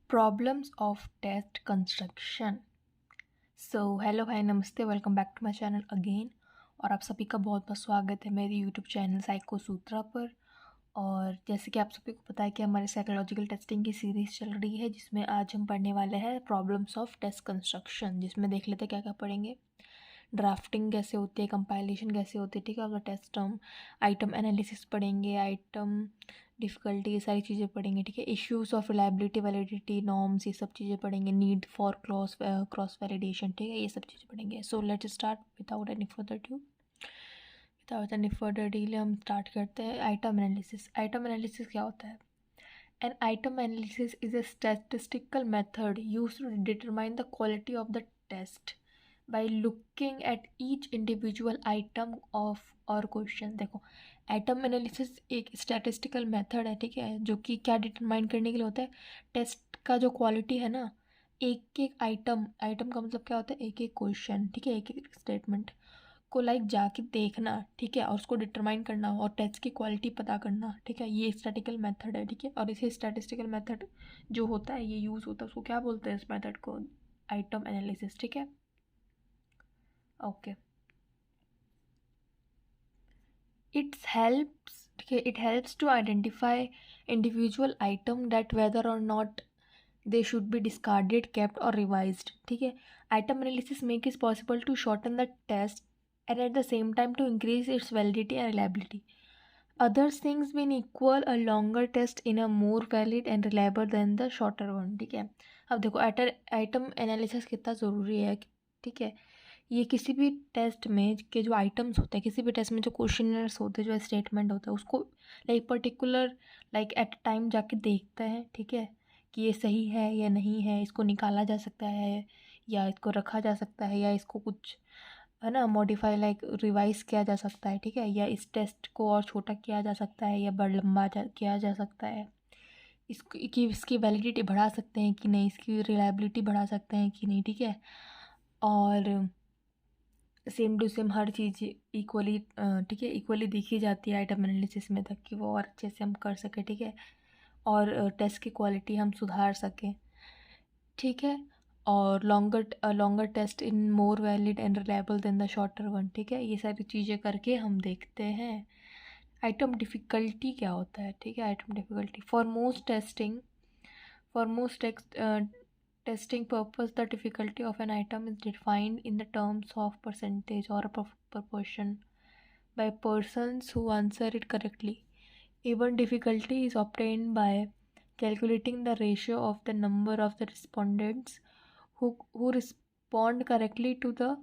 Problems of test construction. So hello hi नमस्ते, welcome back to my channel again. और आप सभी का बहुत बहुत स्वागत है मेरे यूट्यूब चैनल साइको सूत्रा पर। और जैसे कि आप सभी को पता है कि हमारी साइकोलॉजिकल टेस्टिंग की सीरीज़ चल रही है, जिसमें आज हम पढ़ने वाले हैं प्रॉब्लम्स ऑफ टेस्ट कंस्ट्रक्शन, जिसमें देख लेते हैं क्या क्या पढ़ेंगे। ड्राफ्टिंग कैसे होती है, कंपाइलेशन कैसे होती है, ठीक है, टेस्ट हम आइटम एनालिसिस पढ़ेंगे, आइटम डिफ़िकल्टी, ये सारी चीज़ें पढ़ेंगे, ठीक है। Issues of reliability, validity, norms, ये सब चीज़ें पढ़ेंगे। नीड फॉर क्रॉस वैलिडेशन, ठीक है, ये सब चीज़ें पढ़ेंगे। So let's start without any further delay हम स्टार्ट करते हैं। Item analysis. आइटम एनालिसिस क्या होता है? An item analysis is a statistical method used to determine the quality of the test by looking at each individual item of और question. देखो, item analysis एक statistical method है, ठीक है, जो कि क्या डिटरमाइन करने के लिए होता है? टेस्ट का जो क्वालिटी है ना, एक एक आइटम, आइटम का मतलब क्या होता है? एक एक क्वेश्चन, ठीक है, एक एक स्टेटमेंट को जाके देखना, ठीक है, और उसको डिटरमाइन करना और टेस्ट की क्वालिटी पता करना, ठीक है, ये स्टैटिकल मेथड है, ठीक है। और इसे स्टैटिस्टिकल मेथड जो होता है, ये यूज़ होता है, उसको क्या बोलते हैं? इस मेथड को आइटम एनालिसिस, ठीक है, ओके। इट्स हेल्प्स, ठीक है, it helps to identify individual item that whether or not they should be discarded, kept or revised, ठीक है। Item analysis make it possible to shorten the test and at the same time to increase its validity and reliability. Other things being equal, a longer test in a more valid and reliable than the shorter one, ठीक है। अब देखो item analysis कितना ज़रूरी है, ठीक है। ये किसी भी टेस्ट में के जो आइटम्स होते हैं, किसी भी टेस्ट में जो क्वेश्चनर्स होते हैं, जो स्टेटमेंट होता है, उसको पर्टिकुलर एट टाइम जाके देखते हैं, ठीक है, कि ये सही है या नहीं है, इसको निकाला जा सकता है या इसको रखा जा सकता है, या इसको कुछ है ना मॉडिफाई रिवाइज किया जा सकता है, ठीक है, या इस टेस्ट को और छोटा किया जा सकता है या बड़ लंबा किया जा सकता है, इसकी वैलिडिटी बढ़ा सकते हैं कि नहीं, इसकी रिलायबिलिटी बढ़ा सकते हैं कि नहीं, ठीक है। और सेम टू सेम हर चीज़ इक्वली, ठीक है, इक्वली देखी जाती है आइटम एनालिसिस में, तक कि वो और अच्छे से हम कर सकें, ठीक है, और टेस्ट की क्वालिटी हम सुधार सकें, ठीक है। और longer test in more valid and reliable than the shorter one, ठीक है, ये सारी चीज़ें करके हम देखते हैं। आइटम डिफ़िकल्टी क्या होता है, ठीक है। Item difficulty for most testing purpose, the difficulty of an item is defined in the terms of percentage or a proportion by persons who answer it correctly. Even difficulty is obtained by calculating the ratio of the number of the respondents who respond correctly to the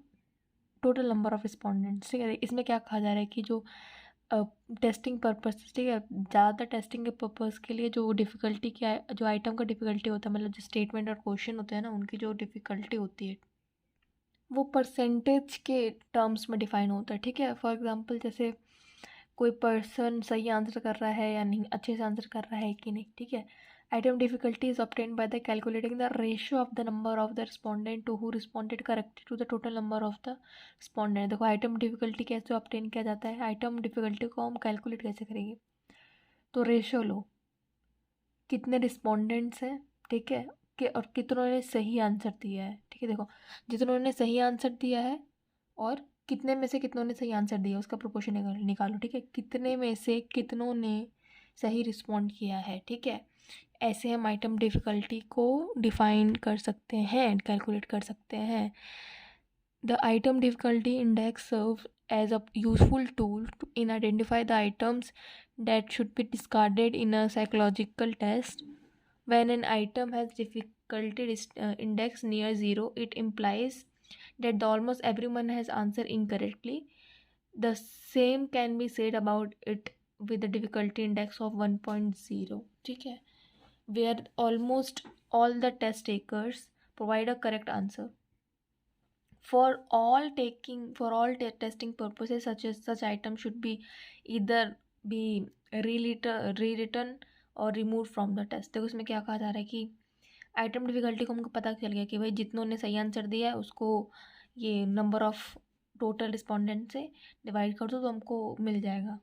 total number of respondents, ठीक है। इसमें क्या कहा जा रहा है कि जो टेस्टिंग पर्पस, ठीक है, ज़्यादातर टेस्टिंग के पर्पस के लिए जो डिफ़िकल्टी क्या है, जो आइटम का डिफ़िकल्टी होता है, मतलब जो स्टेटमेंट और क्वेश्चन होते हैं ना, उनकी जो डिफ़िकल्टी होती है वो परसेंटेज के टर्म्स में डिफाइन होता है, ठीक है। फॉर एग्जांपल, जैसे कोई पर्सन सही आंसर कर रहा है या नहीं, अच्छे से आंसर कर रहा है कि नहीं, ठीक है। Item difficulty is obtained by the calculating the ratio of the number of the respondent to who responded correctly to the total number of the respondent. देखो, आइटम डिफिकल्टी कैसे ऑब्टेन किया जाता है, आइटम डिफिकल्टी को हम calculate कैसे करेंगे? तो रेशियो लो, कितने रिस्पोंडेंट्स हैं, ठीक है, कि और कितनों ने सही आंसर दिया है, ठीक है। देखो, जितनों ने सही आंसर दिया है और कितने में से कितनों ने सही आंसर दिया, उसका प्रोपोर्शन निकालो, ठीक है। कितने में से कितनों ने सही रिस्पॉन्ड किया है, ठीक है। ऐसे हम आइटम डिफ़िकल्टी को डिफ़ाइन कर सकते हैं, कैलकुलेट कर सकते हैं। The item difficulty index serve as a useful tool in identify the items that should be discarded in a psychological test. When an item has difficulty index near 0, it implies that almost everyone has answered incorrectly. The same can be said about it with the difficulty index of 1.0, ठीक है, where almost all the test takers provide a correct answer. Testing purposes, such items should be either be rewritten और remove from the test. देखो, इसमें क्या कहा जा रहा है कि आइटम डिफ़िकल्टी को हमको पता चल गया कि भाई जितनों ने सही आंसर दिया है उसको ये नंबर ऑफ टोटल रिस्पोंडेंट से डिवाइड कर दो, तो हमको मिल जाएगा,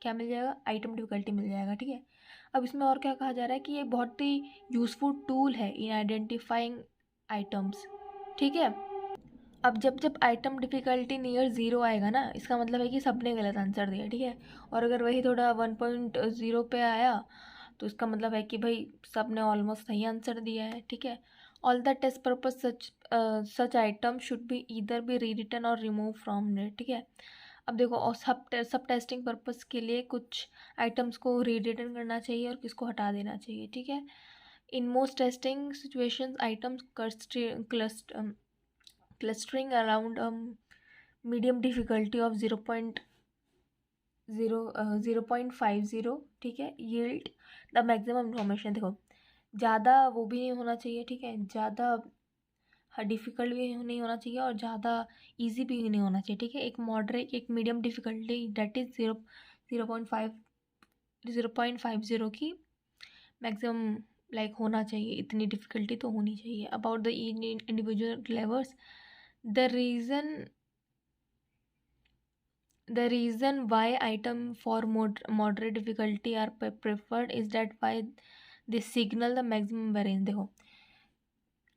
क्या मिल जाएगा? आइटम डिफ़िकल्टी मिल जाएगा, ठीक है। अब इसमें और क्या कहा जा रहा है कि ये बहुत ही यूज़फुल टूल है इन आइडेंटिफाइंग आइटम्स, ठीक है। अब जब जब आइटम डिफ़िकल्टी नियर ज़ीरो आएगा ना, इसका मतलब है कि सबने गलत आंसर दिया, ठीक है। और अगर वही थोड़ा 1.0 पे आया तो इसका मतलब है कि भाई सब ने ऑलमोस्ट सही आंसर दिया है, ठीक है। All the test purpose such item should be either be rewritten or remove from net, ठीक है। अब देखो, और सब टेस्टिंग पर्पस के लिए कुछ आइटम्स को री रिटन करना चाहिए और किसको हटा देना चाहिए, ठीक है। In most testing situations items clustering around medium difficulty of 0.50, ठीक है, yield द मैक्सिमम इन्फॉर्मेशन। देखो, ज़्यादा वो भी नहीं होना चाहिए, ठीक है, ज़्यादा डिफ़िकल्ट भी नहीं होना चाहिए और ज़्यादा इजी भी नहीं होना चाहिए, ठीक है। एक मॉडरेट, एक मीडियम डिफ़िकल्टी डेट इज़ 0.50 की मैक्सिमम लाइक होना चाहिए, इतनी डिफ़िकल्टी तो होनी चाहिए। About the individual levels, the reason why item for moderate difficulty are preferred is that why they signal the maximum variance। देखो,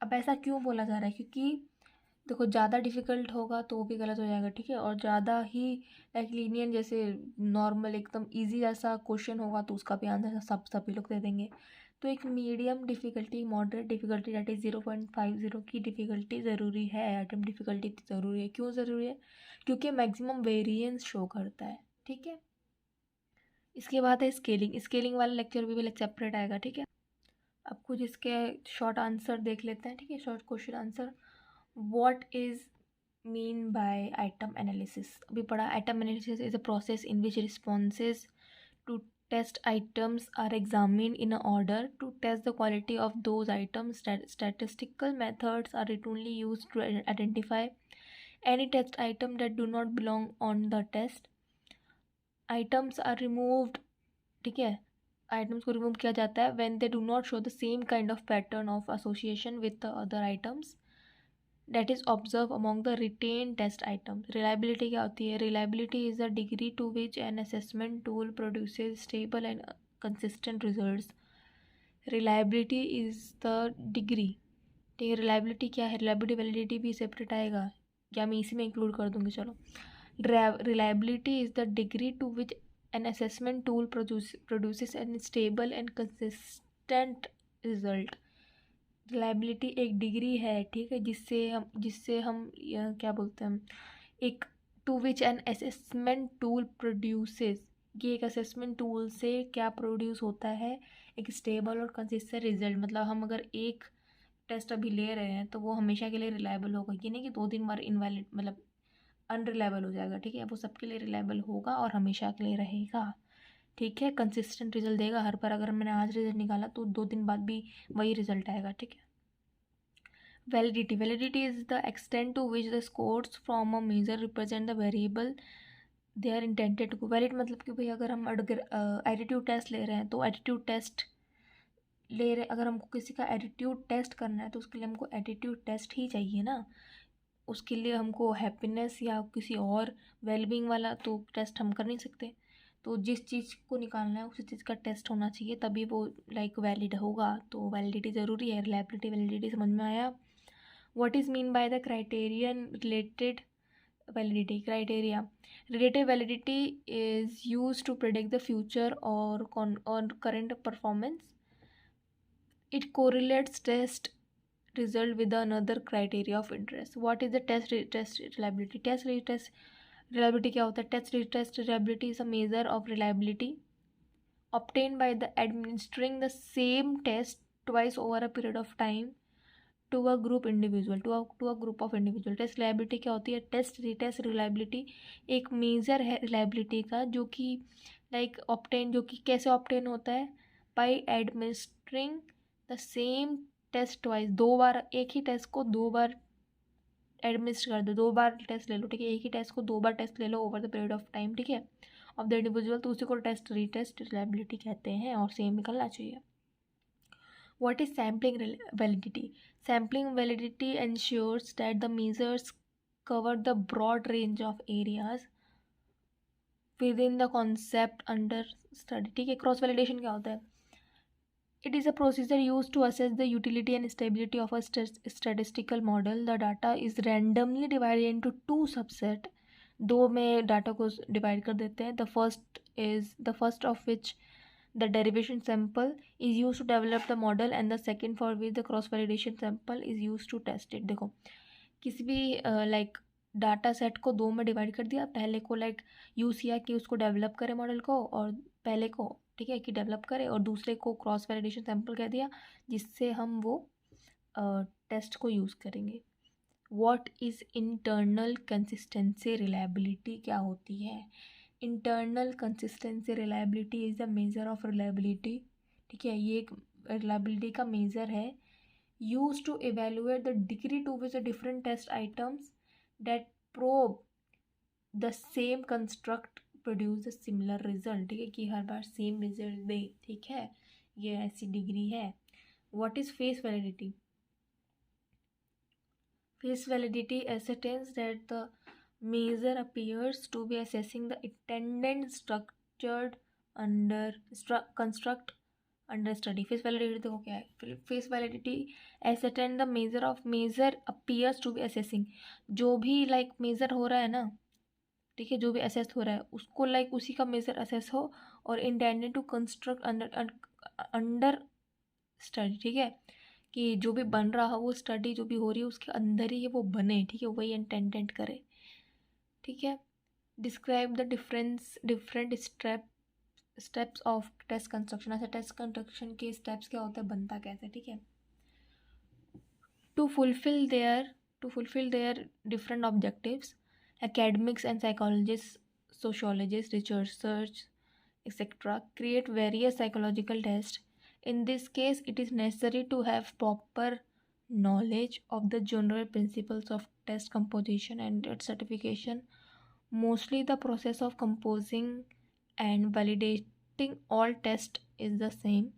अब ऐसा क्यों बोला जा रहा है, क्योंकि देखो ज़्यादा डिफ़िकल्ट होगा तो वो भी गलत हो जाएगा, ठीक है। और ज़्यादा ही लाइक लीनियन जैसे नॉर्मल एकदम इजी जैसा क्वेश्चन होगा तो उसका भी आंसर सभी लोग दे देंगे। तो एक medium difficulty, moderate difficulty that is 0.50 की डिफ़िकल्टी ज़रूरी है, आइटम डिफ़िकल्टी ज़रूरी है। क्यों ज़रूरी है? क्योंकि मैक्सिमम वेरिएंस शो करता है, ठीक है। इसके बाद है स्केलिंग। स्केलिंग वाला लेक्चर भी सेपरेट आएगा, ठीक है। अब कुछ इसके शॉर्ट आंसर देख लेते हैं, ठीक है, short question answer. What is mean by item analysis? अभी पढ़ा, item analysis is a process in which responses to test items are examined in order to test the quality of those items. Statistical methods are routinely used to identify any test item that do not belong on the test. Items are removed, ठीक है, items को remove किया जाता है when they do not show the same kind of pattern of association with the other items that is observed among the retained test items. Reliability क्या होती है? Reliability is the degree to which an assessment tool produces stable and consistent results. Reliability is the degree, ठीक है। reliability क्या है? reliability validity भी separate आएगा, या मैं इसी में इंक्लूड कर दूँगी, चलो। Reliability is the degree to which an assessment tool produces a stable and consistent result. Reliability एक डिग्री है, ठीक है, जिससे हम क्या बोलते हैं, एक to which an assessment tool produces, ये एक असेसमेंट टूल से क्या प्रोड्यूस होता है, एक स्टेबल और कंसिस्टेंट रिजल्ट। मतलब हम अगर एक टेस्ट अभी ले रहे हैं तो वो हमेशा के लिए रिलायबल होगा, ये नहीं कि 2-3 बार इनवैलिड मतलब अनरिलायबल हो जाएगा, ठीक है। वो सबके लिए रिलायबल होगा और हमेशा के लिए रहेगा, ठीक है। कंसिस्टेंट रिजल्ट देगा हर बार। अगर मैंने आज रिजल्ट निकाला तो 2 दिन बाद भी वही रिजल्ट आएगा, ठीक है। Validity is the extent to which the scores from a measure represent the variable they are intended to। Valid मतलब कि भाई अगर हम एटीट्यूड टेस्ट ले रहे हैं तो एटीट्यूड टेस्ट ले रहे, अगर हमको किसी का एटीट्यूड टेस्ट करना है तो उसके लिए हमको एटीट्यूड टेस्ट ही चाहिए ना। उसके लिए हमको हैप्पीनेस या किसी और वेलबींग वाला तो टेस्ट हम कर नहीं सकते। तो जिस चीज़ को निकालना है उसी चीज़ का टेस्ट होना चाहिए, तभी वो लाइक वैलिड होगा। तो वैलिडिटी ज़रूरी है। रिलायबिलिटी वैलिडिटी समझ में आया। What is mean by the criterion related validity? Criteria. Relative validity is used to predict the future or current performance. It correlates test result with another criteria of interest. What is the test reliability? Test reliability क्या होता है? Test reliability is a measure of reliability obtained by the administering the same test twice over a period of time to a group individual to a group of individual. Test reliability क्या होती है? Test retest reliability एक measure है reliability का, जो कि like obtain, जो कि कैसे ऑप्टेन होता है? By administering the same test twice. 2 बार एक ही टेस्ट को 2 बार एडमिनिस्टर कर दो, 2 बार टेस्ट ले लो, ठीक है। एक ही टेस्ट को 2 बार टेस्ट ले लो over the period of time, ठीक है, ऑफ द इंडिविजुअल, तो उसी को टेस्ट रीटेस्ट रिलायबिलिटी कहते हैं और सेम निकलना चाहिए। What is sampling validity? Sampling validity ensures that the measures cover the broad range of areas within the concept under study, ठीक है। क्रॉस वैलिडेशन क्या होता है? It is a procedure used to assess the utility and stability of a statistical model. The data is randomly divided into two subset. दो में data को divide कर देते हैं. The first of which the derivation sample is used to develop the model, and the second for which the cross validation sample is used to test it. देखो किसी भी like data set को दो में divide कर दिया. पहले को लाइक यूज़ किया कि उसको डेवलप करे मॉडल को, और पहले को ठीक है कि डेवलप करे, और दूसरे को क्रॉस वैलिडेशन सैम्पल कह दिया जिससे हम वो टेस्ट को यूज़ करेंगे. What is internal consistency reliability क्या होती है? Internal consistency reliability is the measure of reliability. ठीक है, ये एक रिलायबिलिटी का मेजर है. Used to evaluate the degree to which the different test items that probe the same construct produce a similar result. ठीक है कि हर बार सेम रिजल्ट दे. ठीक है, ये ऐसी डिग्री है. What is face validity? Face validity ascertains that the measure appears to be assessing the attendant structured under construct under study. Face validity देखो क्या है. Face validity ascertained the measure appears to be assessing. जो भी like major हो रहा है ना, ठीक है, जो भी असेस हो रहा है उसको लाइक उसी का मेजर असेस हो, और intended to construct under study. ठीक है कि जो भी बन रहा हो वो स्टडी जो भी हो रही है उसके अंदर ही वो बने. ठीक है, वही इंटेंडेड करे. ठीक है. Describe the different steps of test construction. ऐसे टेस्ट कंस्ट्रक्शन के स्टेप्स क्या होता है, बनता कैसे. ठीक है. To fulfil their different objectives, academics and psychologists, sociologists, researchers, etc. create various psychological tests. In this case, it is necessary to have proper knowledge of the general principles of test composition and its certification. Mostly the process of composing and validating all tests is the same.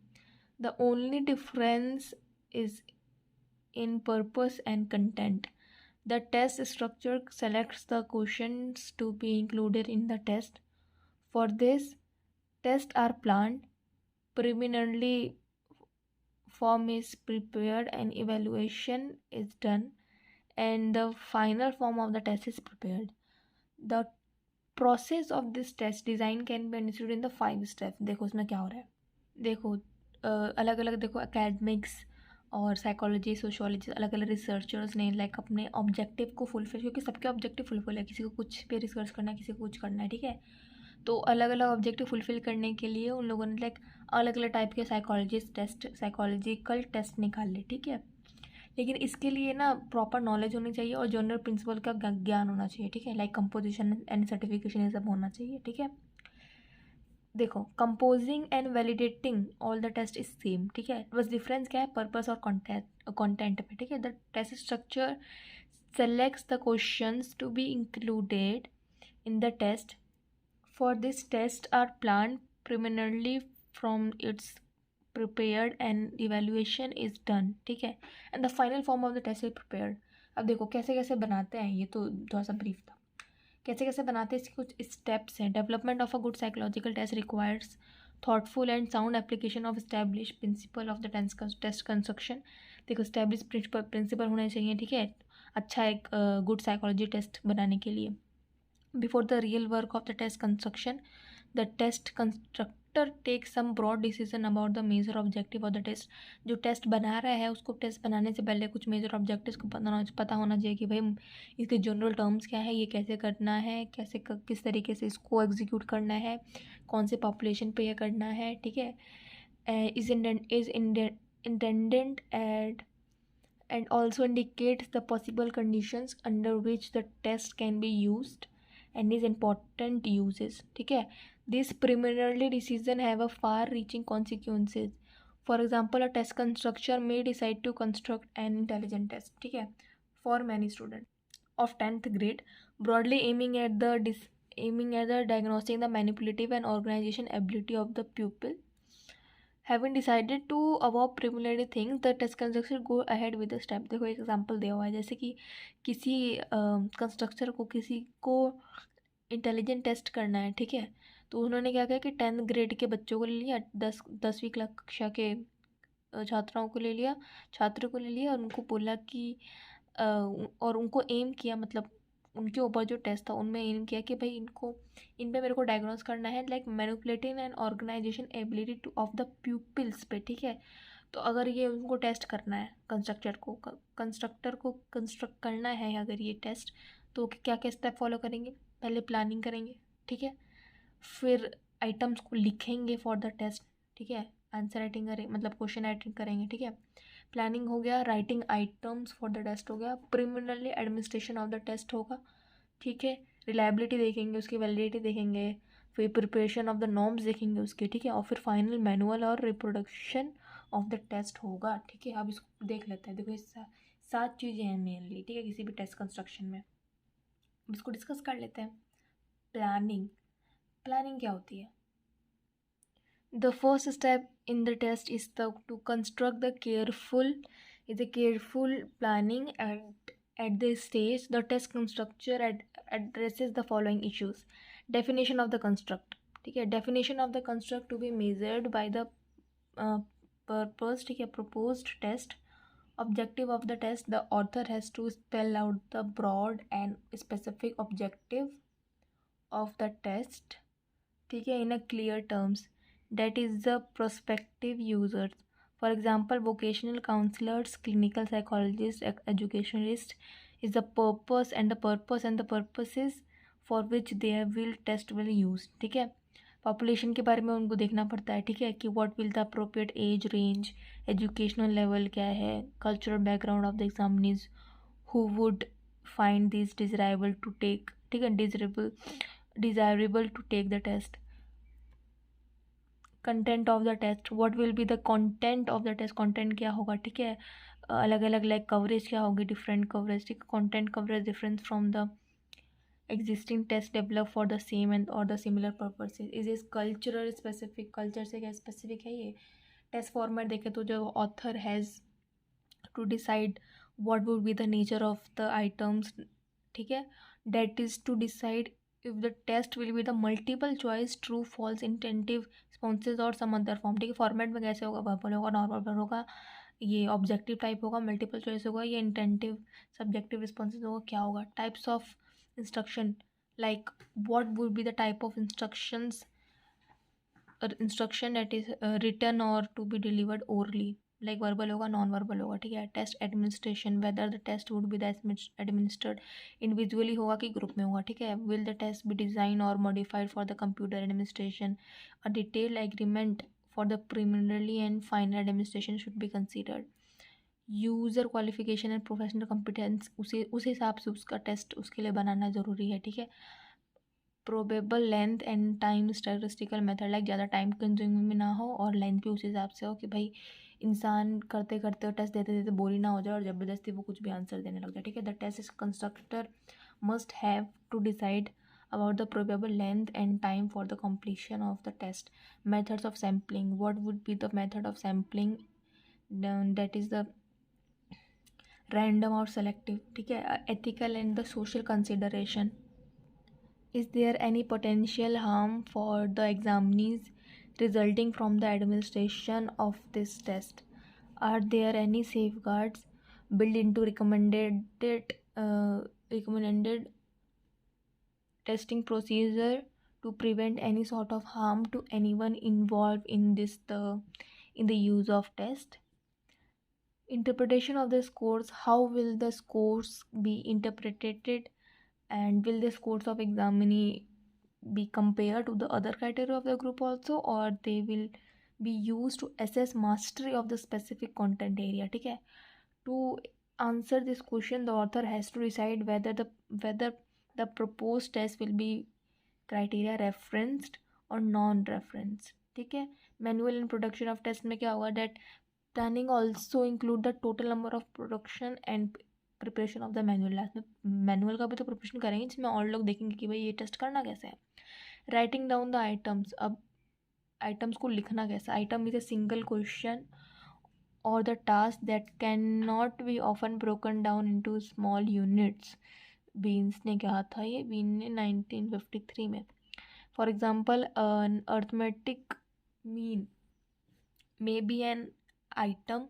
The only difference is in purpose and content. The test structure selects the questions to be included in the test. For this, tests are planned, preliminary form is prepared, and evaluation is done, and the final form of the test is prepared. The process of this test design can be understood in the 5 steps. देखो उसमें क्या हो रहा है. देखो अलग अलग देखो एकेडमिक्स और साइकोलॉजी, सोशियोलॉजी, अलग अलग रिसर्चर्स ने लाइक अपने ऑब्जेक्टिव को फुलफिल, क्योंकि सबके ऑब्जेक्टिव फुलफिल है. किसी को कुछ पे रिसर्च करना है, किसी को कुछ करना है. ठीक है, तो अलग अलग ऑब्जेक्टिव फुलफिल करने के लिए उन लोगों ने लाइक अलग अलग टाइप के साइकोलॉजिकल टेस्ट निकाले. ठीक है, लेकिन इसके लिए ना प्रॉपर नॉलेज होनी चाहिए और जनरल प्रिंसिपल का ज्ञान होना चाहिए. ठीक है, लाइक कंपोजिशन एंड सर्टिफिकेशन ये सब होना चाहिए. ठीक है. देखो composing and validating all the test is same. ठीक है, बस डिफरेंस क्या है, पर्पस और कंटेंट पे. ठीक है. The test structure selects the questions to be included in the test. For this test are plan preliminarily from its prepared and evaluation is done. ठीक है, and the final form of the test is prepared. अब देखो कैसे कैसे बनाते हैं, ये तो थोड़ा सा ब्रीफ था. कैसे कैसे बनाते हैं, इसके कुछ स्टेप्स हैं. Development of a good psychological test requires thoughtful and sound application of establish principle of the test construction. देखो एस्टैब्लिश प्रिंसिपल होने चाहिए. ठीक है, अच्छा एक गुड साइकोलॉजी टेस्ट बनाने के लिए. Before the real work of the test construction, the test constructor take some broad decision about the major objective of the test. जो टेस्ट बना रहा है उसको टेस्ट बनाने से पहले कुछ मेजर ऑब्जेक्टिव्स को पता होना चाहिए कि भाई इसके जनरल टर्म्स क्या है, ये कैसे करना है, किस तरीके से इसको एग्जीक्यूट करना है, कौन से पॉपुलेशन पे ये करना है. ठीक है, is intended and also indicates the possible conditions under which the test can be used and its important uses. ठीक है, this preliminary decision have a far reaching consequences. For example, a test constructor may decide to construct an intelligent test. ठीक है, for many students of 10th grade, broadly aiming at the diagnosing the manipulative and organization ability of the pupil. Having decided to above preliminary things, the test constructor go ahead with the step. देखो एक example दिया हुआ है, जैसे कि किसी constructor को किसी को इंटेलिजेंट टेस्ट करना है. ठीक है, तो उन्होंने क्या किया कि 10th ग्रेड के बच्चों को ले लिया, 10वीं कक्षा के छात्रों को ले लिया, छात्र को ले लिया और उनको बोला कि और उनको एम किया, मतलब उनके ऊपर जो टेस्ट था उनमें एम किया कि भाई इन पे मेरे को डायग्नोस करना है like manipulating and organisation ability to of the pupils पे, ठीक है। तो अगर ये उनको टेस्ट करना है, कंस्ट्रक्टर को कंस्ट्रक्ट करना है अगर ये टेस्ट, तो क्या क्या स्टेप फॉलो करेंगे? पहले प्लानिंग करेंगे, ठीक है, फिर आइटम्स को लिखेंगे फॉर द टेस्ट, ठीक है, आंसर राइटिंग करें, मतलब क्वेश्चन राइटिंग करेंगे, ठीक है। प्लानिंग हो गया, writing items for the test हो गया, preliminary administration of the test होगा, ठीक है। रिलायबिलिटी देखेंगे, उसकी वैलिडिटी देखेंगे, फिर प्रिपरेशन ऑफ द नॉर्म्स देखेंगे उसके, ठीक है, और फिर फाइनल मैनुअल और रिप्रोडक्शन ऑफ द टेस्ट होगा, ठीक है। अब इसको देख लेते हैं। देखो ये 7 चीज़ें हैं मेनली, ठीक है, किसी भी टेस्ट कंस्ट्रक्शन में। अब इसको डिस्कस कर लेते हैं। प्लानिंग, प्लानिंग क्या होती है? The first step in the test is to construct the careful planning at this stage. The test constructor addresses the following issues. Definition of the construct, ठीक है, definition of the construct to be measured by the purpose, ठीक है, proposed test. Objective of the test, the author has to spell out the broad and specific objective of the test, ठीक है, in a clear terms, that is the prospective users, for example vocational counselors, clinical psychologists, educationalists, is the purpose and the purposes for which they will test will use, ठीक है। Population के बारे में उनको देखना पड़ता है, ठीक है, कि what will the appropriate age range, educational level क्या है, cultural background of the examinees, who would find this desirable to take, ठीक है, desirable to take the test. Content of the test, what will be the content of the test, content क्या होगा, ठीक है, अलग अलग लाइक कवरेज क्या होगी, डिफरेंट कवरेज, ठीक है, content coverage difference from the existing test developed for the same and or the similar purposes, is this cultural specific, culture से क्या specific है ये। टेस्ट फॉर्मेट देखे तो जो author has to decide what would be the nature of the items, ठीक है, that is to decide if the test will be the multiple choice true false intensive responses or some other form, ठीक है। Format में कैसे होगा, verbal होगा, non verbal होगा, ये ऑब्जेक्टिव टाइप होगा, मल्टीपल चॉइस होगा, ये इंटेंटिव सब्जेक्टिव रिस्पॉन्सेज होगा, क्या होगा। Types of instruction, like what would be the type of instruction that is written or to be delivered orally, like verbal होगा, नॉन वर्बल होगा, ठीक है। Test administration, whether the test would be the administered individually होगा कि group में होगा, ठीक है। Will the test be design और modified for the computer administration, a detail agreement for the preliminary and final administration should be considered. User qualification and professional competence, उस हिसाब से उसका टेस्ट उसके लिए बनाना ज़रूरी है, ठीक है। Probable length and time statistical method, like ज़्यादा टाइम कंज्यूमिंग ना हो और लेंथ भी उस हिसाब से हो कि भाई इंसान करते करते और टेस्ट देते देते बोरी ना हो जाए और ज़बरदस्ती वो कुछ भी आंसर देने लग जाए, ठीक है। The test constructor must have to decide about the probable length and time for the completion of the test. Methods of sampling, what would be the method of sampling, that is the random और selective, ठीक है। Ethical and the social consideration, is there any potential harm for the examinees resulting from the administration of this test, are there any safeguards build in to recommended testing procedure to prevent any sort of harm to anyone involved in the use of test. Interpretation of the scores, how will the scores be interpreted and will the scores of examinee be compared to the other criteria of the group also, or they will be used to assess mastery of the specific content area, ठीक है। To answer this question the author has to decide whether the proposed test will be criteria referenced or non-referenced, ठीक है। Manual and production of test में क्या होगा, that planning also include the total number of production and preparation of the manual. Last में manual का भी तो preparation करेंगे जिसमें और लोग देखेंगे कि भाई ये टेस्ट करना कैसे है। राइटिंग डाउन द आइटम्स, अब आइटम्स को लिखना कैसे। Item is a single question और the task that can not be often broken down into small units. Beans ने कहा था ये, बीन ने 1953 में। For example arithmetic mean may be an item.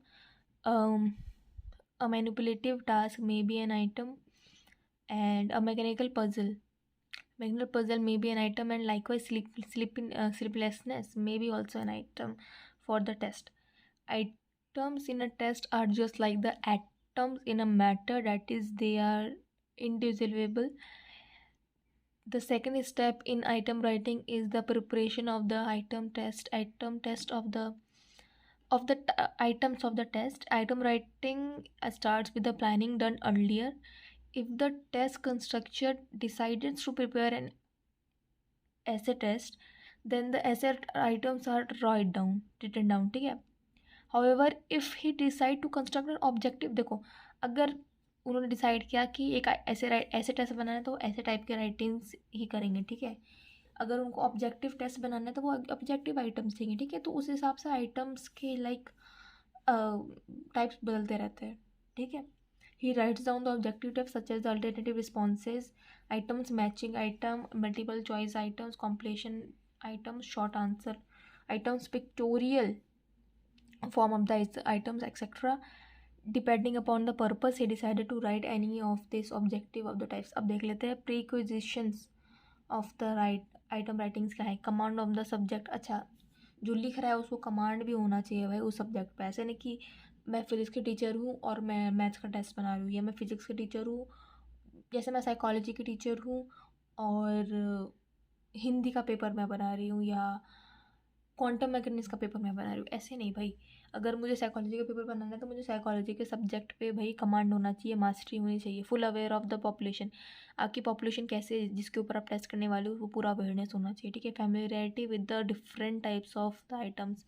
A manipulative task may be an item, and a mechanical puzzle. Mechanical puzzle may be an item, and likewise sleeplessness may be also an item for the test. Items in a test are just like the atoms in a matter, that is, they are indivisible. The second step in item writing is the preparation of the item test of the items of the test. Item writing starts with the planning done earlier. If the test constructor decided to prepare an essay test, then the essay items are written down, ठीक है. However, if he decide to construct an objective, देखो, अगर उन्होंने decide किया कि एक ऐसे test बनाना है तो ऐसे टाइप के राइटिंग्स ही करेंगे, ठीक है. अगर उनको ऑब्जेक्टिव टेस्ट बनाना है तो वो ऑब्जेक्टिव आइटम्स देंगे, ठीक है. तो उस हिसाब से आइटम्स के लाइक टाइप्स बदलते रहते हैं, ठीक है. He writes down the objective types such as the alternative responses, items, matching item, multiple choice items, completion items, short answer items, pictorial form of the items, etc. Depending upon the purpose, he decided to write any of this objective of the types. अब देख लेते हैं prerequisitions of the item writings क्या है. Command of the subject. अच्छा, जो लिख रहा है उसको कमांड भी होना चाहिए भाई उस सब्जेक्ट पे. ऐसे नहीं कि मैं फिजिक्स की टीचर हूँ और मैं मैथ्स का टेस्ट बना रही हूँ, या मैं फिजिक्स की टीचर हूँ, जैसे मैं साइकोलॉजी की टीचर हूँ और हिंदी का पेपर मैं बना रही हूँ, या क्वांटम मैकेनिक्स का पेपर मैं बना रही हूँ. ऐसे नहीं भाई. अगर मुझे साइकोलॉजी का पेपर बनाना है तो मुझे साइकोलॉजी के सब्जेक्ट पे भाई कमांड होना चाहिए, मास्टरी होनी चाहिए, full aware of the population. आपकी पॉपुलेशन कैसे, जिसके ऊपर आप टेस्ट करने वाले हो, वो पूरा अवेयरनेस होना चाहिए, ठीक है. Familiarity with the different types of the items.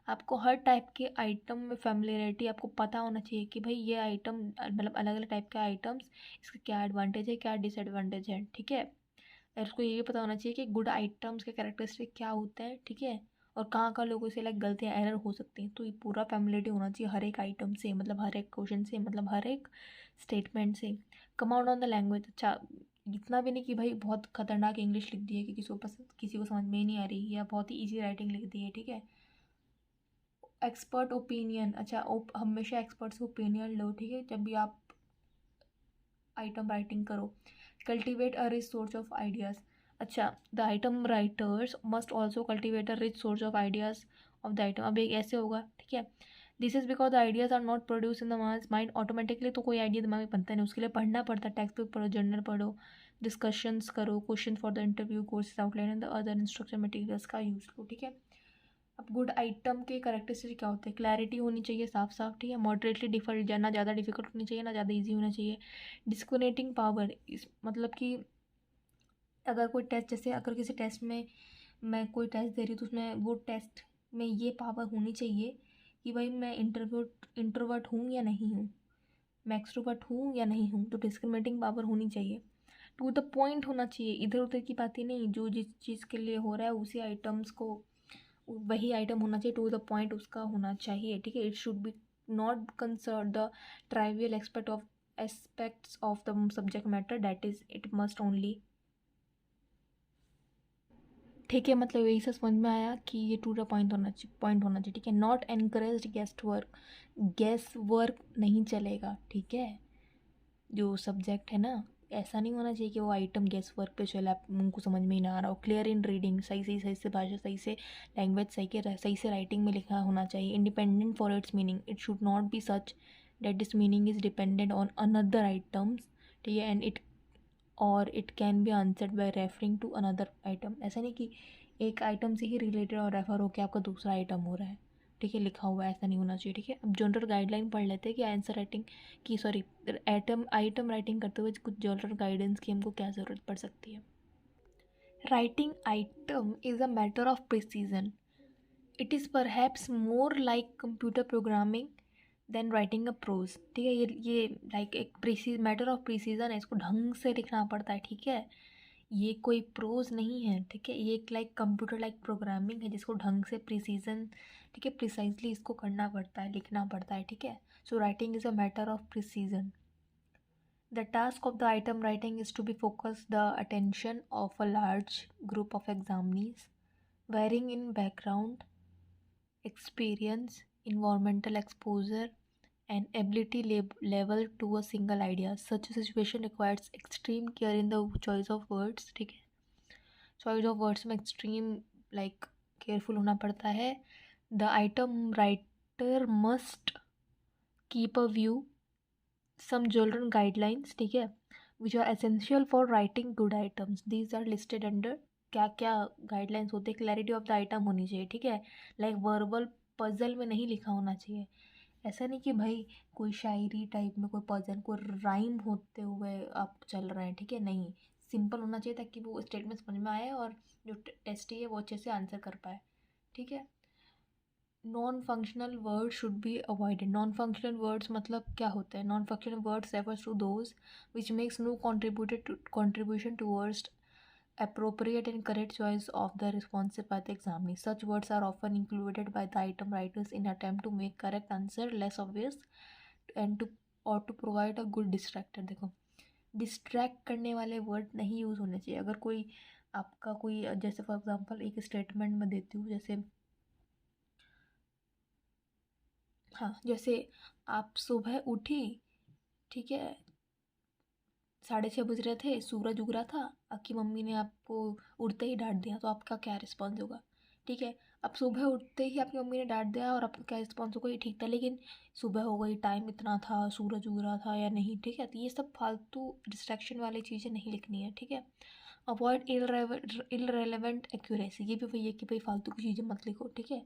आपको हर टाइप के आइटम में फैमिलियरिटी आपको पता होना चाहिए कि भाई ये आइटम, मतलब अलग अलग टाइप के आइटम्स, इसका क्या एडवांटेज है, क्या डिसएडवांटेज है, ठीक है. और उसको ये भी पता होना चाहिए कि गुड आइटम्स के कैरेक्टरिस्टिक क्या होते हैं, ठीक है, और कहाँ कहाँ लोगों से लाइक गलतियाँ एरर हो सकती हैं. तो ये पूरा फैमिलिटी होना चाहिए हर एक आइटम से, मतलब हर एक क्वेश्चन से, मतलब हर एक स्टेटमेंट से. Command on the language. अच्छा, इतना भी नहीं कि भाई बहुत खतरनाक इंग्लिश लिख दी है कि किसी को समझ में ही नहीं आ रही, या बहुत ही ईजी राइटिंग लिख दी है, ठीक है. Expert opinion. अच्छा, हमेशा एक्सपर्ट से ओपिनियन लो, ठीक है, जब भी आप आइटम राइटिंग करो. Cultivate a rich source of ideas. अच्छा, the item writers must also cultivate a rich source of ideas of the item. अब एक ऐसे होगा, ठीक है. This is because the ideas are not produce in the mind automatically. तो कोई idea दिमाग में बनता नहीं, उसके लिए पढ़ना पड़ता है. टेक्स्ट बुक पढ़ो, जर्नल पढ़ो, डिस्कशंस करो, question for the interview, courses outline and the other instruction materials का यूज़ लो, ठीक है. अब गुड आइटम के कैरेक्टरिस्टिक क्या होते हैं. क्लैरिटी होनी चाहिए, साफ साफ, ठीक है. मॉडरेटली डिफिकल्ट, ना ज़्यादा डिफिकल्ट होनी चाहिए, ना ज़्यादा ईजी होना चाहिए. डिस्क्रिमिनेटिंग पावर, इस मतलब कि अगर कोई टेस्ट, जैसे अगर किसी टेस्ट में मैं कोई टेस्ट दे रही हूँ तो उसमें वो टेस्ट में ये पावर होनी चाहिए कि भाई मैं इंट्रोवर्ट हूँ या नहीं हूँ, मैं एक्सट्रोवर्ट हूँ या नहीं हूँ. तो डिस्क्रिमिनेटिंग पावर होनी चाहिए. टू द पॉइंट होना चाहिए, इधर उधर की बातें नहीं. जो जिस चीज़ के लिए हो रहा है उसी आइटम्स को, वही आइटम होना चाहिए, टू द पॉइंट उसका होना चाहिए, ठीक है. It should be not concern the trivial aspects of the subject matter, that is it must only, ठीक है. मतलब यही से समझ में आया कि ये टू द पॉइंट होना चाहिए, ठीक है. नॉट एनकरेज गेस वर्क नहीं चलेगा, ठीक है. जो सब्जेक्ट है ना, ऐसा नहीं होना चाहिए कि वो आइटम गेस वर्क पे चले, आप उनको समझ में ही ना आ रहा हो. क्लियर इन रीडिंग, सही से भाषा, सही से लैंग्वेज, सही से राइटिंग में लिखा होना चाहिए. Independent for its meaning, it should not be such that this meaning is dependent on another items, ठीक है. And it can be answered by referring to another item. ऐसा नहीं कि एक आइटम से ही रिलेटेड और रेफर होकर आपका दूसरा आइटम हो रहा है, ठीक है, लिखा हुआ है, ऐसा नहीं होना चाहिए, ठीक है. अब जनरल गाइडलाइन पढ़ लेते हैं कि आंसर राइटिंग की, सॉरी, आइटम राइटिंग करते हुए कुछ जनरल गाइडेंस की हमको क्या ज़रूरत पड़ सकती है. Writing item is a matter of precision. It is perhaps more like computer programming than writing a prose, ठीक है. ये लाइक एक मैटर ऑफ प्रिसीजन है, इसको ढंग से लिखना पड़ता है, ठीक है. ये कोई प्रोज नहीं है, ठीक है. ये एक लाइक कंप्यूटर लाइक प्रोग्रामिंग है जिसको ढंग से प्रिसीजन, ठीक है, प्रिसाइजली इसको करना पड़ता है, लिखना पड़ता है, ठीक है. So writing is a matter of precision. The task of the item writing is to be focus the attention of a large group of examinees varying in background, experience, environmental exposure, and ability level to a single idea. Such a situation requires extreme care in the choice of words. ठीक है, choice of words में extreme like careful होना पड़ता है. The item writer must keep a view some general guidelines, ठीक है, which are essential for writing good items. These are listed under. क्या क्या गाइडलाइंस होते हैं. क्लैरिटी ऑफ द आइटम होनी चाहिए, ठीक है, लाइक वर्बल पजल में नहीं लिखा होना चाहिए. ऐसा नहीं कि भाई कोई शायरी टाइप में कोई पजल कोई राइम होते हुए आप चल रहे हैं, ठीक है, नहीं, सिंपल होना चाहिए ताकि वो स्टेटमेंट समझ में आए और जो टेस्टी है वो अच्छे से आंसर कर पाए, ठीक है. Non functional word should be avoided. Non functional words मतलब क्या होता है. Non functional words refers to those which makes no contribution towards appropriate and correct choice of the response by the examinee. Such words are often included by the item writers in attempt to make correct answer less obvious and to provide a good distractor. देखो, distract करने वाले word नहीं use होने चाहिए. अगर कोई आपका कोई जैसे फॉर एग्जांपल एक स्टेटमेंट में देती हूँ, जैसे हाँ, जैसे आप सुबह उठी, ठीक है, 6:30 बज रहे थे, सूरज उग रहा था, आपकी मम्मी ने आपको उड़ते ही डांट दिया, तो आपका क्या रिस्पॉन्स होगा, ठीक है. अब सुबह उठते ही आपकी मम्मी ने डांट दिया और आपका क्या रिस्पॉन्स होगा, ये ठीक था, लेकिन सुबह हो गई, टाइम इतना था, सूरज उग रहा था या नहीं, ठीक है. तो ये सब फालतू डिस्ट्रैक्शन वाली चीज़ें नहीं लिखनी है, ठीक है. Avoid irrelevant accuracy. ये भी वही है कि भाई फालतू की चीज़ें मत लिखो, ठीक है.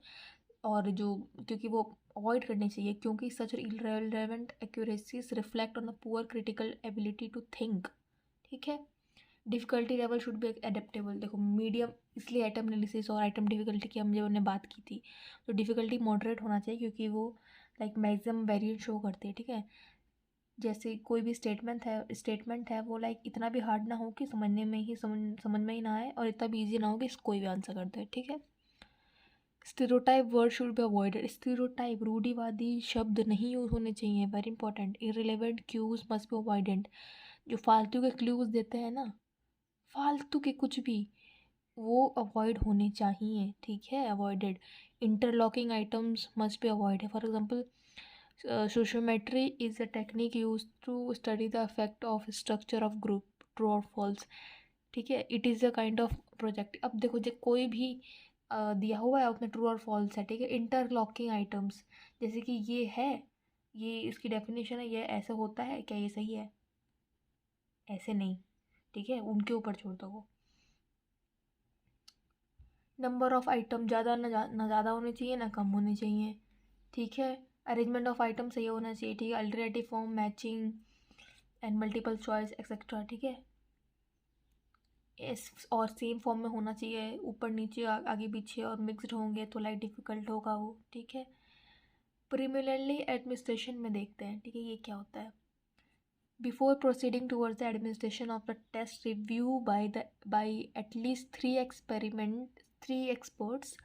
और जो क्योंकि वो अवॉइड करनी चाहिए, क्योंकि सच irrelevant accuracies reflect on the poor critical ability to think, ठीक है. Difficulty level should be adaptable. देखो, मीडियम इसलिए आइटम एनालिसिस और आइटम डिफ़िकल्टी की हम जब हमने बात की थी, तो डिफ़िकल्टी मॉडरेट होना चाहिए क्योंकि वो लाइक मैक्सिमम वेरिएंट शो करती है, ठीक है. जैसे कोई भी स्टेटमेंट है वो लाइक इतना भी हार्ड ना हो कि समझ में ही ना आए और इतना भी ईजी ना हो कि कोई भी आंसर कर दे, ठीक है. Stereotype word should be avoided. Stereotype रूढ़िवादी शब्द नहीं यूज़ होने चाहिए, very important. Irrelevant cues must be avoided. जो फालतू के क्लूज देते हैं ना, फालतू के कुछ भी, वो अवॉइड होने चाहिए, ठीक है, avoided. Interlocking items must be avoided. For example, sociometry is a technique use to study the effect of structure of group, true और फॉल्स, ठीक है. It is a kind of project. अब देखो, जो कोई भी दिया हुआ है उसमें ट्रू और फॉल्स है, ठीक है. इंटरलॉकिंग आइटम्स जैसे कि ये है, ये इसकी डेफिनेशन है, ये ऐसे होता है, क्या ये सही है, ऐसे नहीं, ठीक है, उनके ऊपर छोड़ दो वो. नंबर ऑफ आइटम ज़्यादा ना ज़्यादा होने चाहिए ना कम होने चाहिए, ठीक है. अरेंजमेंट ऑफ आइटम सही होना चाहिए, ठीक है. Alternative form, matching and multiple choice etcetera, ठीक है. और सेम फॉर्म में होना चाहिए, ऊपर नीचे आगे पीछे और मिक्सड होंगे तो लाइक डिफ़िकल्ट होगा वो, ठीक है. प्रीलिमिनरी एडमिनिस्ट्रेशन में देखते हैं, ठीक है, ये क्या होता है. Before proceeding towards the administration of the test, review by at least three experts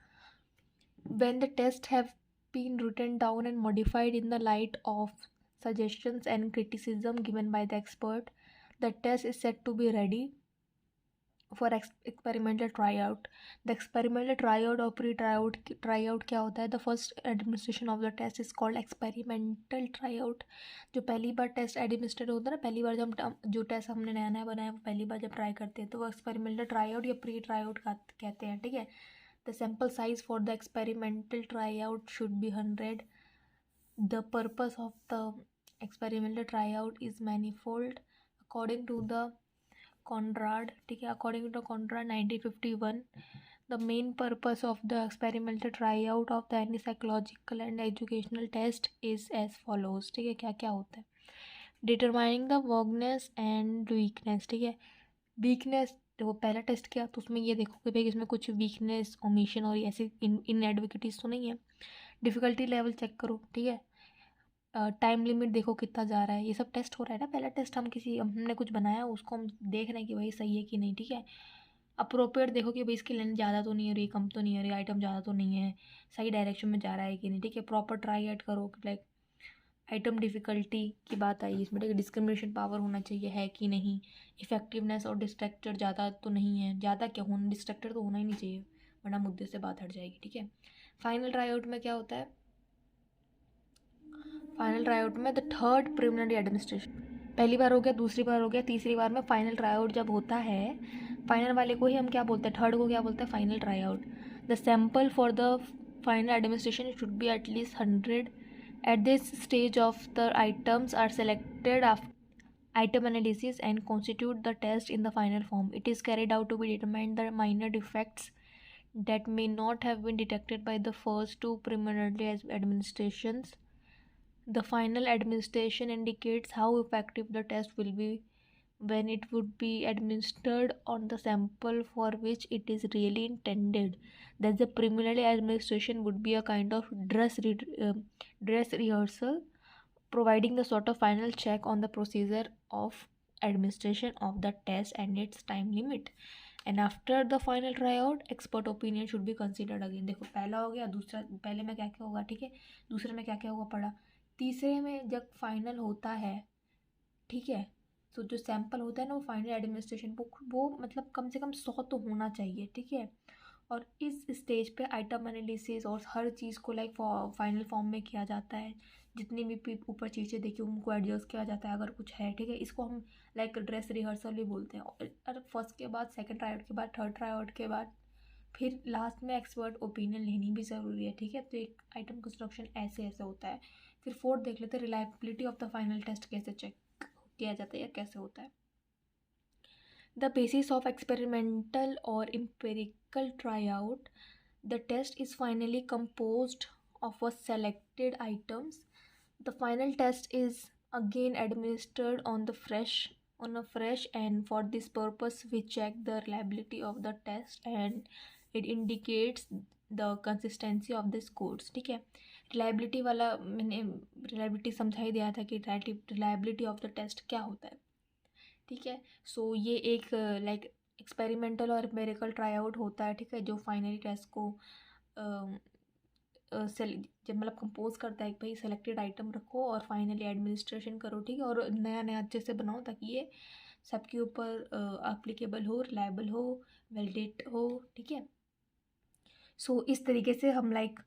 when the tests have been written down and modified in the light of suggestions and criticism given by the expert. The test is said to be ready for experimental tryout. The experimental tryout or tryout क्या होता है. The first administration of the test is called experimental tryout. जो पहली बार test administrate होता है ना, पहली बार जब जो टेस्ट हमने नया नया बनाया वो पहली बार जब ट्राई करते हैं तो वो एक्सपेरिमेंटल ट्राईआउट या प्री ट्राईआउट कहते हैं, ठीक है. The sample size for the experimental tryout should be 100. The purpose of the experimental tryout is manifold. According to the Conrad, ठीक है, according to Conrad 1951, the main purpose of the experimental tryout of the any psychological and educational test is as follows, ठीक है. क्या क्या होता है. Determining the vagueness and weakness, ठीक है. वीकनेस, देखो पहला टेस्ट किया तो उसमें ये देखो कि भाई इसमें कुछ वीकनेस, ओमिशन और ऐसे इनएडवोकेटीज तो नहीं है. डिफ़िकल्टी लेवल चेक करो, ठीक है. टाइम लिमिट देखो कितना जा रहा है, ये सब टेस्ट हो रहा है ना. पहला टेस्ट हमने कुछ बनाया, उसको हम देख रहे हैं कि भाई सही है कि नहीं, ठीक है. अप्रोप्रिएट देखो कि भाई इसकी लेंथ ज़्यादा तो नहीं हो रही, कम तो नहीं हो रही, आइटम ज़्यादा तो नहीं है, सही डायरेक्शन में जा रहा है कि नहीं, ठीक है. प्रॉपर ट्राई आउट करो, लाइक आइटम डिफ़िकल्टी की बात आई इसमें, ठीक है. डिस्क्रिमिनेशन पावर होना चाहिए है कि नहीं. इफेक्टिवनेस और डिस्ट्रैक्टर ज़्यादा तो नहीं है, ज़्यादा क्या होना, डिस्ट्रैक्टर तो होना ही नहीं चाहिए वरना मुद्दे से बात हट जाएगी, ठीक है. फाइनल ट्राई आउट में क्या होता है, फाइनल ट्राई में द थर्ड प्रिलिमिनरी एडमिनिस्ट्रेशन, पहली बार हो गया, दूसरी बार हो गया, तीसरी बार में फाइनल ट्राई जब होता है, फाइनल वाले को ही हम क्या बोलते हैं, थर्ड को क्या बोलते हैं, final try out. The sample for the final administration should be at least 100. At this stage of the items are selected after item analysis and constitute the test in the final form. It is carried out to be determined the minor defects that may not have been detected by the first two preliminary administrations. The final administration indicates how effective the test will be when it would be administered on the sample for which it is really intended. That the preliminary administration would be a kind of dress rehearsal, providing the sort of final check on the procedure of administration of the test and its time limit. And after the final tryout, expert opinion should be considered again. देखो पहला हो गया, दूसरा पहले में क्या क्या होगा, ठीक है, दूसरे में क्या क्या होगा पढ़ा, तीसरे में जब फाइनल होता है, ठीक है, तो जो सैम्पल होता है ना वो फाइनल एडमिनिस्ट्रेशन वो मतलब कम से कम 100 तो होना चाहिए, ठीक है। और इस स्टेज पे आइटम एनालिसिस और हर चीज़ को लाइक फाइनल फॉर्म में किया जाता है, जितनी भी ऊपर चीज़ें देखी उनको एडजस्ट किया जाता है अगर कुछ है, ठीक है। इसको हम लाइक ड्रेस रिहर्सल भी बोलते हैं। और फर्स्ट के बाद सेकंड ट्राई आउट के बाद थर्ड ट्राई आउट के बाद फिर लास्ट में एक्सपर्ट ओपिनियन लेनी भी ज़रूरी है, ठीक है। तो एक आइटम कंस्ट्रक्शन ऐसे ऐसे होता है। फिर फोर्थ देख लेते हैं, reliability of the final test कैसे चेक किया जाता है या कैसे होता है। The basis of experimental or empirical tryout, the test is finally composed of a selected items. The final test is again administered on a fresh, and for this purpose we check the reliability of the test and it indicates the consistency of the scores, ठीक है। Reliability वाला मैंने reliability समझा ही दिया था कि reliability of the test क्या होता है, ठीक है। सो ये एक लाइक एक्सपेरिमेंटल और एम्पिरिकल ट्राई आउट होता है, ठीक है, जो फाइनली टेस्ट को जब मतलब कंपोज करता है कि भाई सेलेक्टेड आइटम रखो और फाइनली एडमिनिस्ट्रेशन करो, ठीक है, और नया नया अच्छे से बनाओ ताकि ये सबके ऊपर एप्लीकेबल हो, रिलायबल हो, वैलिडेट हो, ठीक है। सो इस तरीके से हम लाइक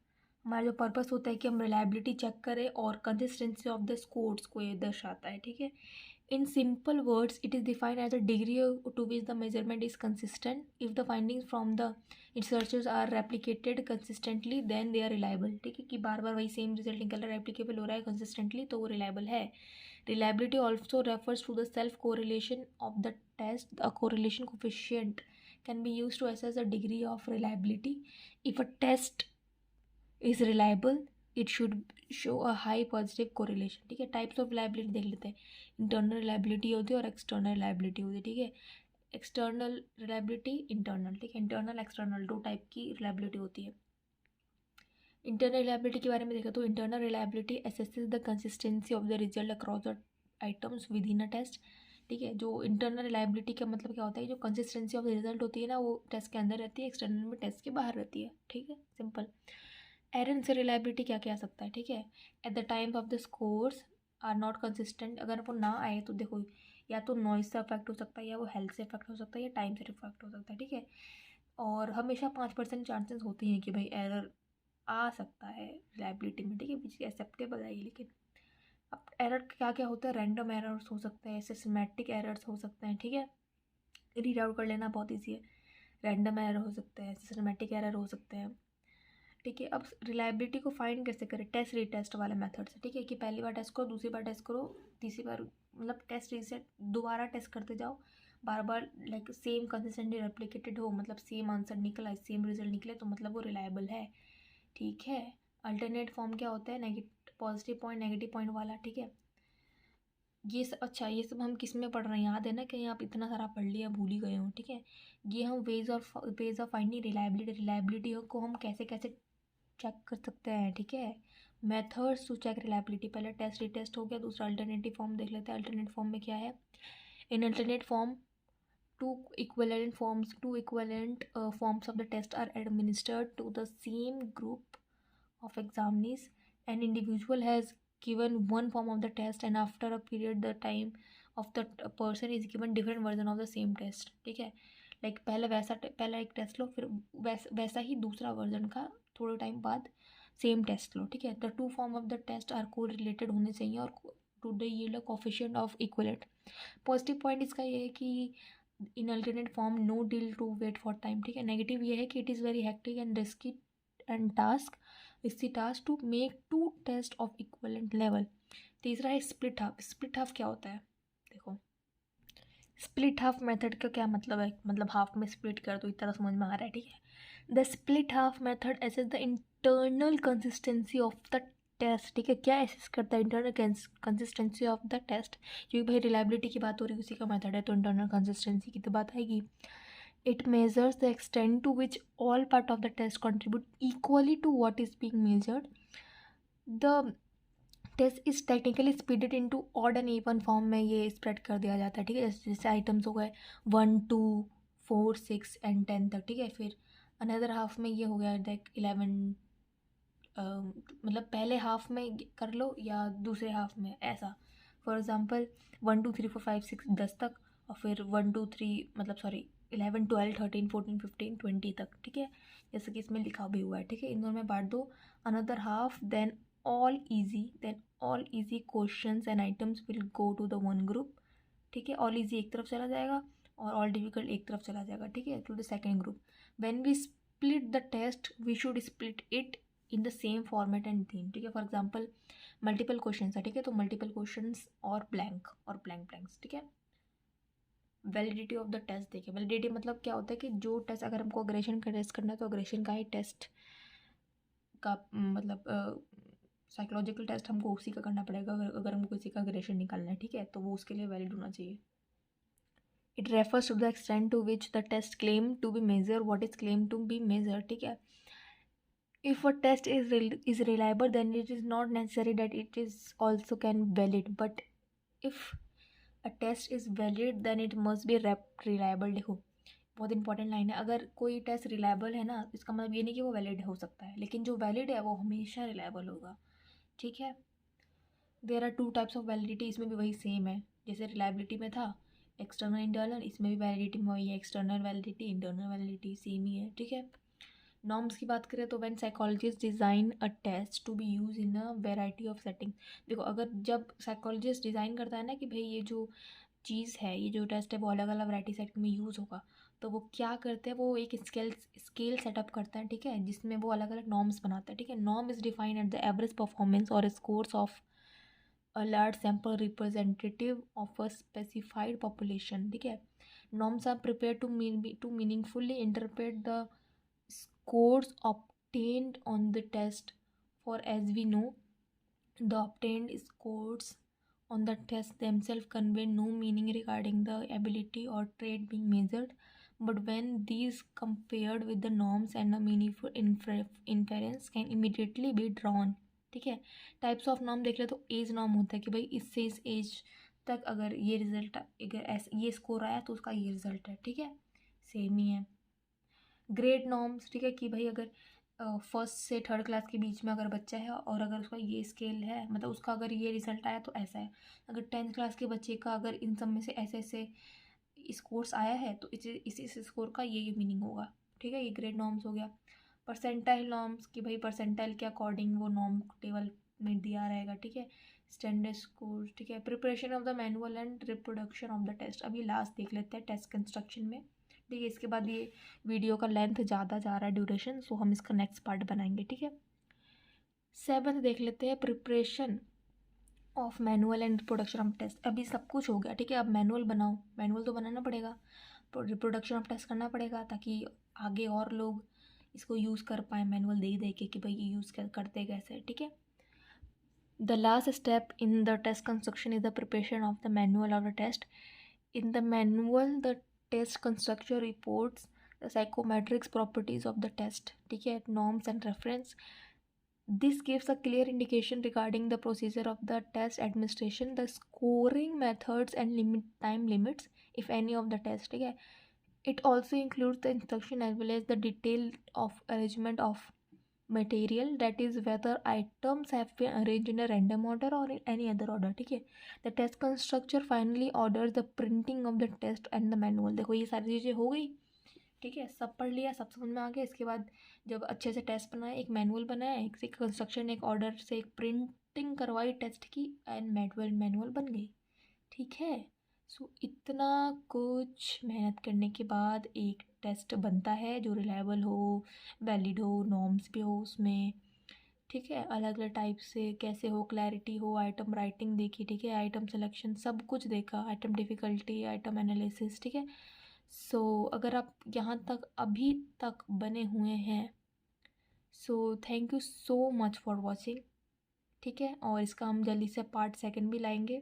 हमारा जो पर्पस होता है कि हम रिलायबिलिटी चेक करें और कंसिस्टेंसी ऑफ द स्कोर्स को ये दर्शाता है, ठीक है। In simple words, it is defined as a degree to which the measurement is consistent. If the findings from the researchers are replicated consistently, then they are reliable. ठीक है, कि बार बार वही सेम रिजल्ट निकल रहा है, रेप्लीकेबल हो रहा है consistently, तो वो reliable है। Reliability also refers to the self correlation of the test. A correlation coefficient can be used to assess the degree of reliability. If a test is reliable, it should show a high positive correlation, ठीक है। Types of reliability देख लेते हैं। Internal reliability होती है और external reliability होती है, ठीक है। एक्सटर्नल रिलायबिलिटी, इंटरनल, ठीक है, इंटरनल एक्सटर्नल दो टाइप की रिलायबिलिटी होती है। इंटरनल रिलायबिलिटी के बारे में देखें तो internal reliability assesses the consistency of the result across the items within a test, ठीक है। जो इंटरनल रिलायबिलिटी का मतलब क्या होता है, जो कंसिस्टेंसी ऑफ द रिजल्ट होती है ना वो टेस्ट के अंदर रहती है, एक्सटर्नल में टेस्ट के बाहर रहती है, ठीक है, सिंपल। एरर से रिलायबिलिटी क्या क्या आ सकता है, ठीक है। At the time of the scores are not consistent, अगर वो ना आए तो देखो या तो नॉइज से अफेक्ट हो सकता है, या वो हेल्थ से अफेक्ट हो सकता है, या टाइम से अफेक्ट हो सकता है, ठीक है। और हमेशा 5% चांसेस होते हैं कि भाई एरर आ सकता है रिलायबिलिटी में, ठीक है, विच एक्सेप्टेबल है। लेकिन अब एरर क्या क्या होता है, रैंडम एरर्स हो सकते हैं, सिस्टमैटिक एरर्स हो सकते हैं, ठीक है, रीड आउट कर लेना बहुत ईजी है। रैंडम एरर हो सकते हैं, सिस्टमैटिक एरर हो सकते हैं, ठीक है। अब रिलायबिलिटी को फाइंड कैसे करें, टेस्ट रीटेस्ट वाले मेथड से, ठीक है, कि पहली बार टेस्ट करो, दूसरी बार टेस्ट करो, तीसरी बार मतलब टेस्ट रीसेट दोबारा टेस्ट करते जाओ, बार बार लाइक सेम कंसिस्टेंटली रेप्लिकेटेड हो, मतलब सेम आंसर निकला, सेम रिजल्ट निकले, तो मतलब वो रिलायबल है, ठीक है। अल्टरनेट फॉर्म क्या होता है, negative positive point negative point वाला, ठीक है। ये सब अच्छा, ये सब हम किस में पढ़ रहे हैं, याद है ना, कहीं आप इतना सारा पढ़ लिया भूल ही गए हो, ठीक है। ये हम वेज ऑफ फाइंडिंग रिलायबिलिटी को हम कैसे कैसे चेक कर सकते हैं, ठीक है। मेथड्स टू चेक रिलायबिलिटी, पहले टेस्ट रीटेस्ट हो गया, दूसरा अल्टरनेटिव फॉर्म देख लेते हैं। अल्टरनेट फॉर्म में क्या है, इन alternate form two equivalent forms of the test are administered to the same group of examinees. An individual has given one form of the test and after a period the time of the person is given different version of the same test, ठीक है। Like पहले एक test लो, फिर वैसा ही दूसरा version का थोड़े time बाद सेम टेस्ट लो, ठीक है। The two form of the test are correlated होने चाहिए और to the yield coefficient of equivalent. Positive point इसका ये है कि in alternate form no deal to wait for time, ठीक है। नेगेटिव ये है कि it is very hectic and risky and task to make two test of equivalent level. तीसरा है स्प्लिट हाफ। स्प्लिट हाफ क्या होता है, देखो स्प्लिट हाफ मेथड का क्या मतलब है, मतलब हाफ में स्प्लिट कर दो, इतना समझ में आ रहा है, ठीक है। The split half method assess the internal consistency of the test, ठीक है। क्या एसेस करता है, internal consistency of the test, क्योंकि भाई रिलायबिलिटी की बात हो रही है, उसी का मेथड है, तो इंटरनल कंसिस्टेंसी की तो बात आएगी। It measures the extent to which all part of the test contribute equally to what is being measured. The test is technically speeded into odd and even form में ये spread कर दिया जाता है, ठीक है। जैसे आइटम्स हो गए 1 2 4 6 एंड 10 तक, ठीक है। फिर अनदर हाफ में ये हो गया लाइक 11, मतलब पहले हाफ में कर लो या दूसरे हाफ में, ऐसा। फॉर एग्जांपल 1 2 3 4 5 6 10 तक, और फिर 1 2 3 मतलब सॉरी 11 12 13 14 15 20 तक, ठीक है। जैसे कि इसमें लिखा भी हुआ है, ठीक है। इन दोनों में बांट दो। Another half then all easy questions and items will go to the one group, ठीक है। ऑल इजी एक तरफ चला जाएगा और ऑल डिफिकल्ट एक तरफ चला जाएगा, ठीक है, to the second group. When we split the test we should split it in the same format and theme, ठीक है। फॉर एग्जाम्पल मल्टीपल क्वेश्चन है, ठीक है, तो मल्टीपल क्वेश्चन और ब्लैंक्स, ठीक है। वैलिडिटी ऑफ द टेस्ट देखिए, वैलिडिटी मतलब क्या होता है कि जो टेस्ट, अगर हमको अग्रेशन का टेस्ट करना है तो अग्रेशन का ही टेस्ट का मतलब साइकोलॉजिकल टेस्ट हमको उसी का करना पड़ेगा, अगर हमको किसी का अग्रेशन निकालना है, ठीक है, तो वो उसके लिए वैलिड होना चाहिए। It refers to the extent to which the test claim to be measure what is claim to be measure, ठीक है। If a test is reliable, then it is not necessary that it is also can valid. But if a test is valid, then it must be reliable. देखो बहुत important line है, अगर कोई test reliable है ना, इसका मतलब ये नहीं कि वो वैलिड हो सकता है, लेकिन जो वैलिड है वो हमेशा रिलायबल होगा, ठीक है। There are two types of validity, इसमें भी वही सेम है जैसे रिलायबिलिटी में था एक्सटर्नल इंटरनल, इसमें भी वैलिडिटी में वही है, external validity internal validity same ही है, ठीक है। नॉर्म्स की बात करें तो when psychologist design a test to be use in a variety of setting, देखो अगर जब साइकोलॉजिस्ट डिज़ाइन करता है ना कि भाई ये जो चीज़ है, ये जो टेस्ट है वो अलग अलग वैराइटी सेटिंग में यूज़ होगा, तो वो क्या करते हैं, वो एक स्केल सेटअप करते हैं, ठीक है, जिसमें वो अलग अलग नॉर्म्स बनाते हैं, ठीक है। Norm is defined at the average performance और scores of a large sample representative of a specified population, ठीक है। Norms are prepared to meaningfully interpret the scores obtained on the test, for as we know the obtained scores on the test themselves convey no meaning regarding the ability or trait being measured, but when these compared with the norms and a meaningful inference can immediately be drawn, ठीक है। Types of norm देख ले तो as norm होता है कि भाई इससे इस एज तक अगर ये रिजल्ट, अगर ऐसे ये स्कोर आया तो उसका ये रिजल्ट है, ठीक है, सेम ही है। ग्रेड नॉर्म्स, ठीक है, कि भाई अगर फर्स्ट से थर्ड क्लास के बीच में अगर बच्चा है और अगर उसका ये स्केल है, मतलब उसका अगर ये रिजल्ट आया तो ऐसा है। अगर 10th क्लास के बच्चे का अगर इन सब में से ऐसे ऐसे स्कोर्स आया है तो इस स्कोर का ये मीनिंग होगा, ठीक है। ये ग्रेड नॉर्म्स हो गया। परसेंटाइल नॉर्म्स कि भाई परसेंटाइल के अकॉर्डिंग वो नॉर्म टेबल में दिया रहेगा, ठीक है। स्टैंडर्ड स्कोर, ठीक है। Preparation of the manual and reproduction of the test, अभी लास्ट देख लेते हैं टेस्ट कंस्ट्रक्शन में, ठीक है। इसके बाद ये वीडियो का लेंथ ज़्यादा जा रहा है ड्यूरेशन, सो हम इसका नेक्स्ट पार्ट बनाएंगे, ठीक है। 7th देख लेते हैं preparation of manual and reproduction of test. अभी सब कुछ हो गया, ठीक है, अब मैनुअल बनाओ, मैनुअल तो बनाना पड़ेगा, रिप्रोडक्शन ऑफ टेस्ट करना पड़ेगा ताकि आगे और लोग इसको यूज़ कर पाए मैनुअल दे के कि भाई ये यूज़ करते कैसे, ठीक है। The last step in the test construction is the preparation of the manual of the test. In the manual the test constructor reports the psychometrics properties of the test, ठीक है, norms and reference. This gives a clear indication regarding the procedure of the test administration, the scoring methods and time limits, if any of the test, ठीक है। It also includes the instruction as well as the detail of arrangement of material, that is whether items have been arranged in a random order or in any other order, ठीक है। The test constructor finally orders the printing of the test and the manual। देखो ये सारी चीज़ें हो गई, ठीक है, सब पढ़ लिया, सब समझ में आ गया। इसके बाद जब अच्छे से टेस्ट बनाए, एक मैनुअल बनाया, एक कंस्ट्रक्शन, एक ऑर्डर से एक प्रिंटिंग करवाई टेस्ट की, एंड मैनुअल बन गई। ठीक है, सो इतना कुछ मेहनत करने के बाद एक टेस्ट बनता है जो रिलायबल हो, वैलिड हो, नॉर्म्स भी हो उसमें। ठीक है, अलग अलग टाइप से कैसे हो, क्लैरिटी हो, आइटम राइटिंग देखी, ठीक है, आइटम सिलेक्शन सब कुछ देखा, आइटम डिफ़िकल्टी, आइटम एनालिसिस। ठीक है, सो अगर आप यहाँ तक अभी तक बने हुए हैं, so thank you so much for watching. ठीक है, और इसका हम जल्दी से पार्ट सेकंड भी लाएंगे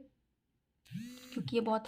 क्योंकि ये बहुत